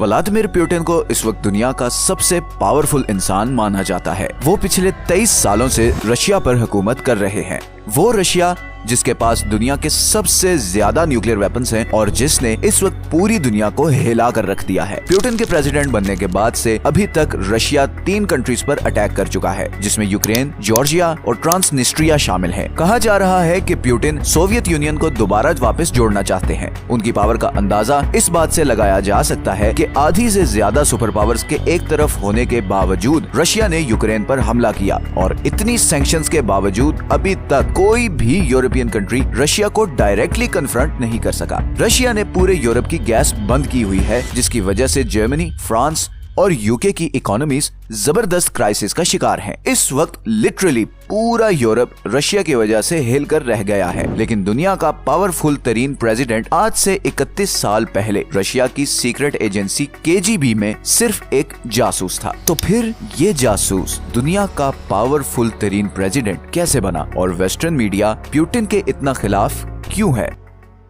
Vladimir Putin को इस वक्त दुनिया का सबसे पावरफुल इंसान माना जाता है। वो पिछले 23 सालों से रशिया पर हुकूमत कर रहे हैं। वो रशिया जिसके पास दुनिया के सबसे ज्यादा न्यूक्लियर वेपन्स हैं और जिसने इस वक्त पूरी दुनिया को हिला कर रख दिया है। पुतिन के प्रेसिडेंट बनने के बाद से अभी तक रशिया 3 कंट्रीज पर अटैक कर चुका है, जिसमें यूक्रेन, जॉर्जिया और ट्रांसनिस्ट्रिया शामिल है। कहा जा रहा है कि पुतिन सोवियत यूनियन को दोबारा वापस जोड़ना चाहते हैं। उनकी पावर का अंदाजा इस बात से लगाया जा सकता है कि आधी से ज्यादा सुपर पावर्स के एक तरफ होने के बावजूद रशिया ने यूक्रेन पर हमला किया और इतनी सैंक्शंस के बावजूद अभी तक कोई भी यूरोपियन कंट्री रशिया को डायरेक्टली कन्फ्रंट नहीं कर सका। रशिया ने पूरे यूरोप की गैस बंद की हुई है, जिसकी वजह से जर्मनी, फ्रांस और यूके की इकोनॉमीज जबरदस्त क्राइसिस का शिकार हैं। इस वक्त लिटरली पूरा यूरोप रशिया की वजह से हिलकर रह गया है। लेकिन दुनिया का पावरफुल तरीन प्रेसिडेंट आज से 31 साल पहले रशिया की सीक्रेट एजेंसी KGB में सिर्फ एक जासूस था। तो फिर ये जासूस दुनिया का पावरफुल तरीन प्रेसिडेंट कैसे बना और वेस्टर्न मीडिया पुतिन के इतना खिलाफ क्यों है?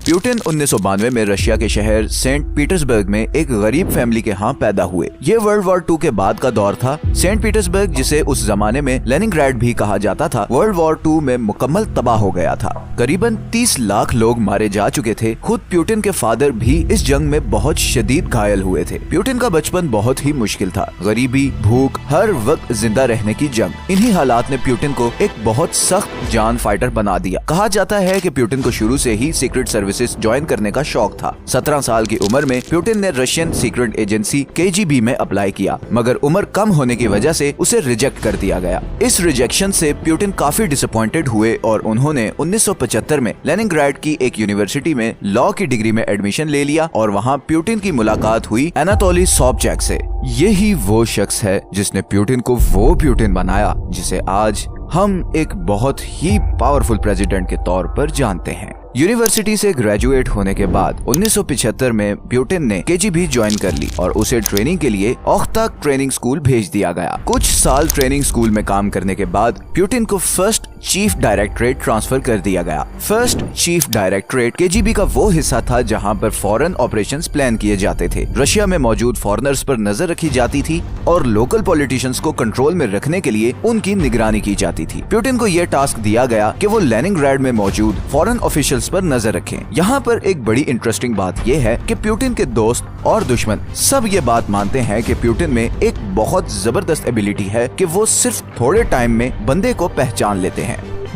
पुतिन 1992 में रशिया के शहर सेंट पीटर्सबर्ग में एक गरीब फैमिली के यहाँ पैदा हुए। ये वर्ल्ड वॉर 2 के बाद का दौर था। सेंट पीटर्सबर्ग, जिसे उस जमाने में लेनिनग्राड भी कहा जाता था, वर्ल्ड वॉर 2 में मुकम्मल तबाह हो गया था। करीबन 30 लाख लोग मारे जा चुके थे। खुद पुतिन के फादर भी इस जंग में बहुत शदीद घायल हुए थे। पुतिन का बचपन बहुत ही मुश्किल था। गरीबी, भूख, हर वक्त जिंदा रहने की जंग। इन्हीं हालात ने पुतिन को एक बहुत सख्त जान फाइटर बना दिया। कहा जाता है कि पुतिन को शुरू से ही सीक्रेट सर्विसेज ज्वाइन करने का शौक था। 17 साल की उम्र में पुतिन ने रशियन सीक्रेट एजेंसी KGB में अप्लाई किया, मगर उम्र कम होने की वजह से उसे रिजेक्ट कर दिया गया। इस रिजेक्शन से पुतिन काफी डिसअपॉइंटेड हुए और उन्होंने 1975 में लेनिनग्राड की एक यूनिवर्सिटी में लॉ की डिग्री में एडमिशन ले लिया और वहाँ पुतिन की मुलाकात हुई एनाटोली सोबचैक से। यही वो शख्स है जिसने पुतिन को वो पुतिन बनाया जिसे आज हम एक बहुत ही पावरफुल प्रेसिडेंट के तौर पर जानते हैं। यूनिवर्सिटी से ग्रेजुएट होने के बाद 1975 में पुतिन ने KGB ज्वाइन कर ली और उसे ट्रेनिंग के लिए ओख्ताक ट्रेनिंग स्कूल भेज दिया गया। कुछ साल ट्रेनिंग स्कूल में काम करने के बाद पुतिन को फर्स्ट चीफ डायरेक्टरेट ट्रांसफर कर दिया गया। फर्स्ट चीफ डायरेक्टरेट KGB का वो हिस्सा था जहां पर फॉरेन ऑपरेशंस प्लान किए जाते थे। रशिया में मौजूद फॉरेनर्स पर नजर रखी जाती थी और लोकल पॉलिटिशियंस को कंट्रोल में रखने के लिए उनकी निगरानी की जाती थी। पुतिन को यह टास्क दिया गया कि वो लेनिनग्राड में मौजूद फॉरेन ऑफिशियल्स पर नजर रखें। यहाँ पर एक बड़ी इंटरेस्टिंग बात यह है कि पुतिन के दोस्त और दुश्मन सब ये बात मानते हैं कि पुतिन में एक बहुत जबरदस्त एबिलिटी है कि वो सिर्फ थोड़े टाइम में बंदे को पहचान लेते हैं।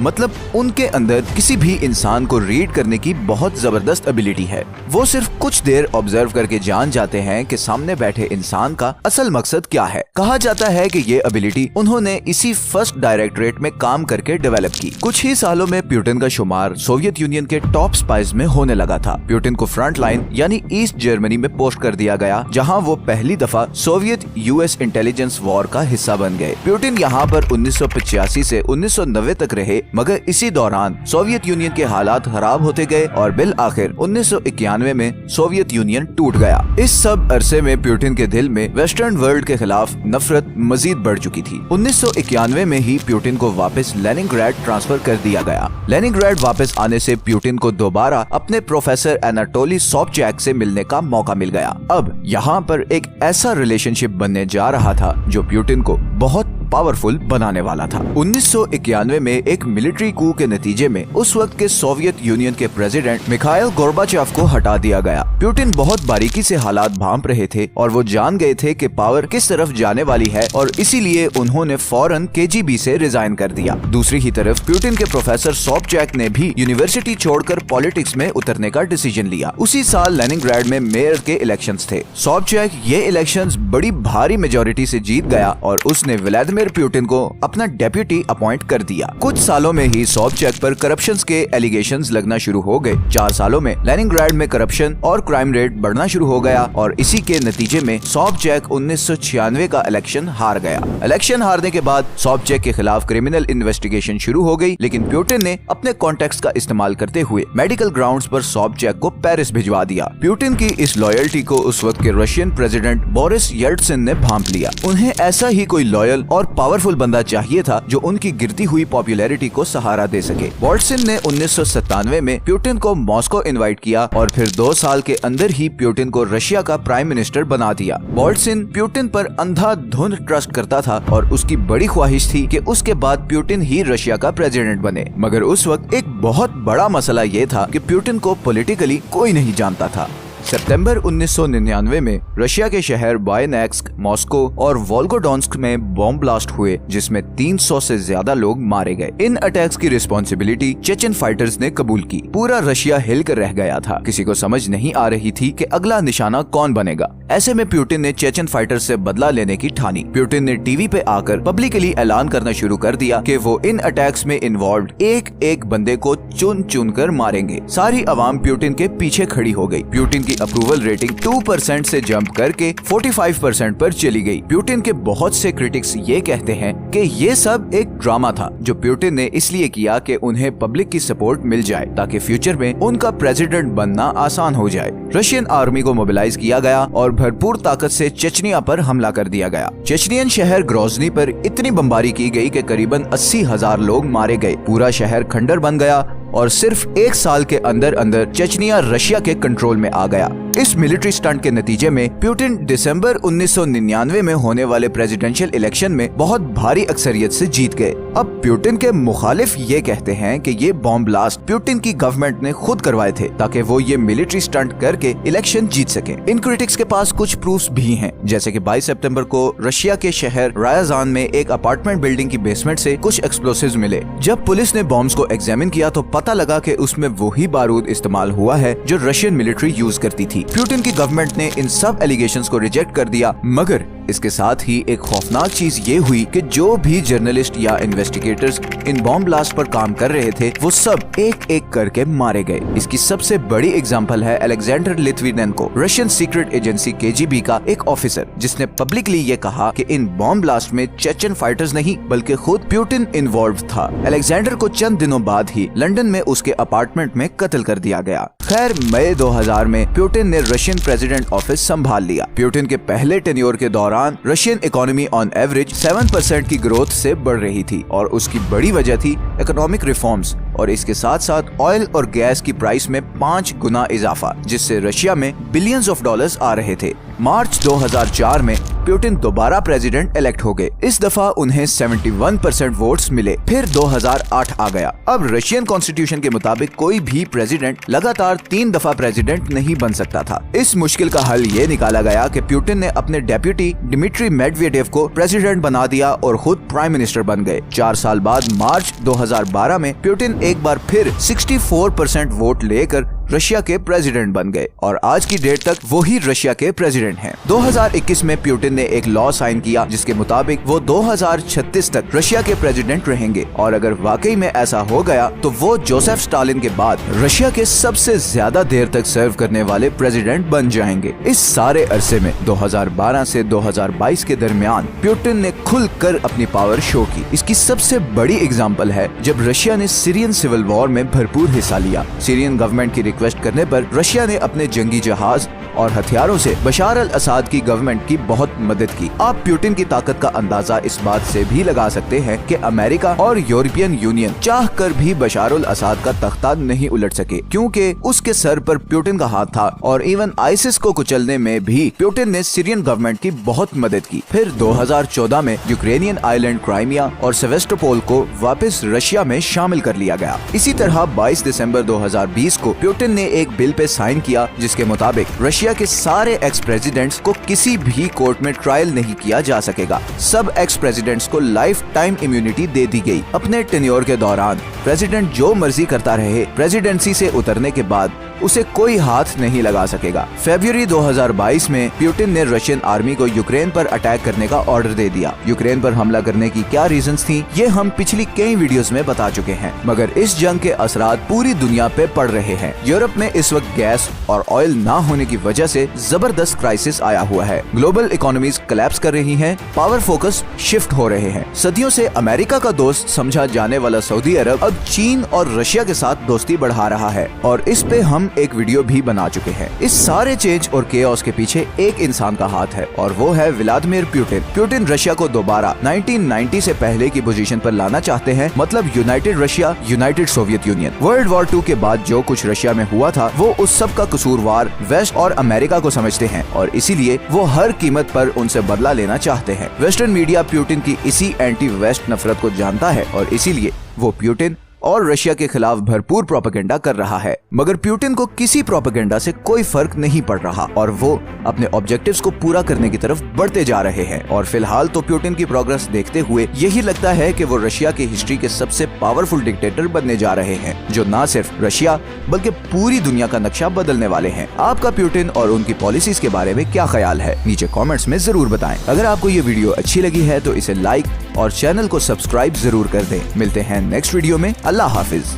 मतलब उनके अंदर किसी भी इंसान को रीड करने की बहुत जबरदस्त एबिलिटी है। वो सिर्फ कुछ देर ऑब्जर्व करके जान जाते हैं कि सामने बैठे इंसान का असल मकसद क्या है। कहा जाता है कि ये एबिलिटी उन्होंने इसी फर्स्ट डायरेक्टरेट में काम करके डेवलप की। कुछ ही सालों में पुतिन का शुमार सोवियत यूनियन के टॉप स्पाइज में होने लगा था। पुतिन को फ्रंट लाइन यानी ईस्ट जर्मनी में पोस्ट कर दिया गया, जहाँ वो पहली दफा सोवियत US इंटेलिजेंस वॉर का हिस्सा बन गए। पुतिन यहाँ पर 1985 से 1990 तक रहे, मगर इसी दौरान सोवियत यूनियन के हालात खराब होते गए और बिल आखिर 1991 में सोवियत यूनियन टूट गया। इस सब अरसे में पुतिन के दिल में वेस्टर्न वर्ल्ड के खिलाफ नफरत मजीद बढ़ चुकी थी। 1991 में ही पुतिन को वापस लेनिनग्राड ट्रांसफर कर दिया गया। लेनिनग्राड वापस आने से पुतिन को दोबारा अपने प्रोफेसर एनाटोली सोबचैक से मिलने का मौका मिल गया। अब यहाँ पर एक ऐसा रिलेशनशिप बनने जा रहा था जो पुतिन को बहुत पावरफुल बनाने वाला था। 1991 में एक मिलिट्री कू के नतीजे में उस वक्त के सोवियत यूनियन के प्रेसिडेंट मिखाइल गोर्बाचेव को हटा दिया गया। पुतिन बहुत बारीकी से हालात भांप रहे थे और वो जान गए थे कि पावर किस तरफ जाने वाली है और इसीलिए उन्होंने फौरन KGB से रिजाइन कर दिया। दूसरी ही तरफ पुतिन के प्रोफेसर सोबचैक ने भी यूनिवर्सिटी छोड़कर पॉलिटिक्स में उतरने का डिसीजन लिया। उसी साल लेनिनग्राड में मेयर के इलेक्शंस थे। सोबचैक ये इलेक्शंस बड़ी भारी मेजोरिटी से जीत गया और उसने व्लादिमीर पुतिन को अपना डेप्यूटी अपॉइंट कर दिया। कुछ सालों में ही सोबचैक पर करप्शंस के एलिगेशंस लगना शुरू हो गए। 4 सालों में लेनिनग्राड में करप्शन और क्राइम रेट बढ़ना शुरू हो गया और इसी के नतीजे में सोबचैक 1996 का इलेक्शन हार गया। इलेक्शन हारने के बाद सोबचैक के खिलाफ क्रिमिनल इन्वेस्टिगेशन शुरू हो गई, लेकिन पुतिन ने अपने कॉन्टेक्ट्स का इस्तेमाल करते हुए मेडिकल ग्राउंड्स पर सोबचैक को पेरिस भिजवा दिया। पुतिन की इस लॉयल्टी को उस वक्त के रशियन प्रेसिडेंट बोरिस येल्टसिन ने भांप लिया। उन्हें ऐसा ही कोई लॉयल और पावरफुल बंदा चाहिए था जो उनकी गिरती हुई पॉपुलैरिटी को सहारा दे सके। बोल्टसिन ने 1997 में पुतिन को मॉस्को इनवाइट किया और फिर 2 साल के अंदर ही पुतिन को रशिया का प्राइम मिनिस्टर बना दिया। बोल्टसिन पुतिन पर अंधाधुंध ट्रस्ट करता था और उसकी बड़ी ख्वाहिश थी कि उसके बाद पुतिन ही रशिया का प्रेसिडेंट बने। मगर उस वक्त एक बहुत बड़ा मसला ये था कि पुतिन को पॉलिटिकली कोई नहीं जानता था। सितंबर 1999 में रशिया के शहर बायनेक्स्क, मॉस्को और वोल्गोडोन्स्क में बॉम्ब ब्लास्ट हुए जिसमें 300 से ज्यादा लोग मारे गए। इन अटैक्स की रिस्पॉन्सिबिलिटी चेचन फाइटर्स ने कबूल की। पूरा रशिया हिलकर रह गया था। किसी को समझ नहीं आ रही थी कि अगला निशाना कौन बनेगा। ऐसे में पुतिन ने चेचन फाइटर्स से बदला लेने की ठानी। पुतिन ने टीवी पे आकर पब्लिकली ऐलान करना शुरू कर दिया कि वो इन अटैक्स में इन्वॉल्व एक एक बंदे को चुन चुन कर मारेंगे। सारी आवाम पुतिन के पीछे खड़ी हो गई। पुतिन की अप्रूवल रेटिंग 2% से जंप करके 45% पर चली गई। पुतिन के बहुत से क्रिटिक्स ये कहते हैं कि ये सब एक ड्रामा था जो पुतिन ने इसलिए किया कि उन्हें पब्लिक की सपोर्ट मिल जाए ताकि फ्यूचर में उनका प्रेसिडेंट बनना आसान हो जाए। रशियन आर्मी को मोबिलाइज किया गया और भरपूर ताकत से चेचनिया पर हमला कर दिया गया। चेचनियन शहर ग्रोजनी पर इतनी बमबारी की गई कि करीबन 80,000 लोग मारे गए। पूरा शहर खंडर बन गया और सिर्फ 1 साल के अंदर अंदर चेचनिया रशिया के कंट्रोल में आ गया। इस मिलिट्री स्टंट के नतीजे में पुतिन दिसंबर 1999 में होने वाले प्रेसिडेंशियल इलेक्शन में बहुत भारी अक्सरियत से जीत गए। अब पुतिन के मुखालिफ ये कहते हैं कि ये बॉम्ब ब्लास्ट पुतिन की गवर्नमेंट ने खुद करवाए थे ताकि वो ये मिलिट्री स्टंट करके इलेक्शन जीत सके। इन क्रिटिक्स के पास कुछ प्रूफ्स भी हैं, जैसे कि 22 सितंबर को रशिया के शहर रायाजान में एक अपार्टमेंट बिल्डिंग की बेसमेंट से कुछ एक्सप्लोसिव्स मिले। जब पुलिस ने बॉम्ब्स को एग्जामिन किया तो पता लगा कि उसमें वही बारूद इस्तेमाल हुआ है जो रशियन मिलिट्री यूज करती थी। पुतिन की गवर्नमेंट ने इन सब एलिगेशंस को रिजेक्ट कर दिया, मगर इसके साथ ही एक खौफनाक चीज ये हुई कि जो भी जर्नलिस्ट या इन्वेस्टिगेटर्स इन बॉम्ब ब्लास्ट पर काम कर रहे थे वो सब एक एक करके मारे गए। इसकी सबसे बड़ी एग्जांपल है Alexander Litvinenko, Russian secret agency KGB का एक ऑफिसर, जिसने पब्लिकली ये कहा कि इन बॉम्ब ब्लास्ट में चेचन फाइटर्स नहीं बल्कि खुद पुतिन इन्वॉल्व था। अलेक्जेंडर को चंद दिनों बाद ही लंदन में उसके अपार्टमेंट में कत्ल कर दिया गया। खैर, मई 2000 में पुतिन ने रशियन प्रेसिडेंट ऑफिस संभाल लिया। पुतिन के पहले टेन्योर के दौरान रशियन इकोनॉमी ऑन एवरेज 7% की ग्रोथ से बढ़ रही थी और उसकी बड़ी वजह थी इकोनॉमिक रिफॉर्म्स और इसके साथ साथ ऑयल और गैस की प्राइस में 5 गुना इजाफा, जिससे रशिया में बिलियंस ऑफ डॉलर्स आ रहे थे। मार्च 2004 में पुतिन दोबारा प्रेसिडेंट इलेक्ट हो गए। इस दफा उन्हें 71% वोट्स मिले। फिर 2008 आ गया। अब रशियन कॉन्स्टिट्यूशन के मुताबिक कोई भी प्रेसिडेंट लगातार 3 दफा प्रेसिडेंट नहीं बन सकता था। इस मुश्किल का हल ये निकाला गया कि पुतिन ने अपने डेप्यूटी डिमिट्री मेडवेडेव को प्रेसिडेंट बना दिया और खुद प्राइम मिनिस्टर बन गए। 4 साल बाद मार्च 2012 में पुतिन एक बार फिर 64% वोट लेकर रशिया के प्रेसिडेंट बन गए और आज की डेट तक वो ही रशिया के प्रेसिडेंट हैं। 2021 में पुतिन ने एक लॉ साइन किया जिसके मुताबिक वो 2036 तक रशिया के प्रेसिडेंट रहेंगे और अगर वाकई में ऐसा हो गया तो वो जोसेफ स्टालिन के बाद रशिया के सबसे ज्यादा देर तक सर्व करने वाले प्रेसिडेंट बन जाएंगे। इस सारे अरसे में 2012 से 2022 के दरमियान पुतिन ने खुलकर अपनी पावर शो की। इसकी सबसे बड़ी एग्जाम्पल है जब रशिया ने सीरियन सिविल वॉर में भरपूर हिस्सा लिया। सीरियन गवर्नमेंट की रिक्वेस्ट करने पर रशिया ने अपने जंगी जहाज और हथियारों से बशार अल असाद की गवर्नमेंट की बहुत मदद की। आप पुतिन की ताकत का अंदाजा इस बात से भी लगा सकते हैं कि अमेरिका और यूरोपियन यूनियन चाहकर भी बशार अल असाद का तख्ता नहीं उलट सके, क्योंकि उसके सर पर पुतिन का हाथ था और इवन आईसिस को कुचलने में भी पुतिन ने सीरियन गवर्नमेंट की बहुत मदद की। फिर 2014 में यूक्रेनियन आइलैंड क्राइमिया और सेवेस्टोपोल को वापस रशिया में शामिल कर लिया गया। इसी तरह 22 दिसंबर 2020 को पुतिन ने एक बिल पे साइन किया जिसके मुताबिक रशिया के सारे एक्स प्रेसिडेंट्स को किसी भी कोर्ट में ट्रायल नहीं किया जा सकेगा। सब एक्स प्रेसिडेंट्स को लाइफ टाइम इम्यूनिटी दे दी गई। अपने टेन्योर के दौरान प्रेसिडेंट जो मर्जी करता रहे, प्रेसिडेंसी से उतरने के बाद उसे कोई हाथ नहीं लगा सकेगा। फरवरी 2022 में पुतिन ने रशियन आर्मी को यूक्रेन पर अटैक करने का ऑर्डर दे दिया। यूक्रेन पर हमला करने की क्या रीजंस थी ये हम पिछली कई वीडियोस में बता चुके हैं, मगर इस जंग के असरात पूरी दुनिया पे पड़ रहे हैं। यूरोप में इस वक्त गैस और ऑयल ना होने की वजह से जबरदस्त क्राइसिस आया हुआ है। ग्लोबल इकोनॉमीज कोलैप्स कर रही हैं, पावर फोकस शिफ्ट हो रहे हैं। सदियों से अमेरिका का दोस्त समझा जाने वाला सऊदी अरब अब अब चीन और रशिया के साथ दोस्ती बढ़ा रहा है और इस पे हम एक वीडियो भी बना चुके हैं। इस सारे चेंज और केओस के पीछे एक इंसान का हाथ है और वो है व्लादिमीर पुतिन। पुतिन रशिया को दोबारा 1990 से पहले की पोजीशन पर लाना चाहते हैं, मतलब United Russia, United Soviet union. World war 2 के बाद जो कुछ रशिया में हुआ था वो उस सब का कसूरवार वेस्ट और अमेरिका को समझते हैं और इसीलिए वो हर कीमत पर उनसे बदला लेना चाहते हैं। वेस्टर्न मीडिया पुतिन की इसी एंटी वेस्ट नफरत को जानता है और इसीलिए वो पुतिन और रशिया के खिलाफ भरपूर प्रोपेगेंडा कर रहा है। मगर पुतिन को किसी प्रोपेगेंडा से कोई फर्क नहीं पड़ रहा और वो अपने ऑब्जेक्टिव्स को पूरा करने की तरफ बढ़ते जा रहे हैं। और फिलहाल तो पुतिन की प्रोग्रेस देखते हुए यही लगता है कि वो रशिया की हिस्ट्री के सबसे पावरफुल डिक्टेटर बनने जा रहे हैं, जो न सिर्फ रशिया बल्कि पूरी दुनिया का नक्शा बदलने वाले हैं। आपका पुतिन और उनकी पॉलिसीज के बारे में क्या ख्याल है, नीचे कॉमेंट्स में जरूर बताएं। अगर आपको ये वीडियो अच्छी लगी है तो इसे लाइक और चैनल को सब्सक्राइब जरूर कर दें। मिलते हैं नेक्स्ट वीडियो में। अल्लाह हाफिज।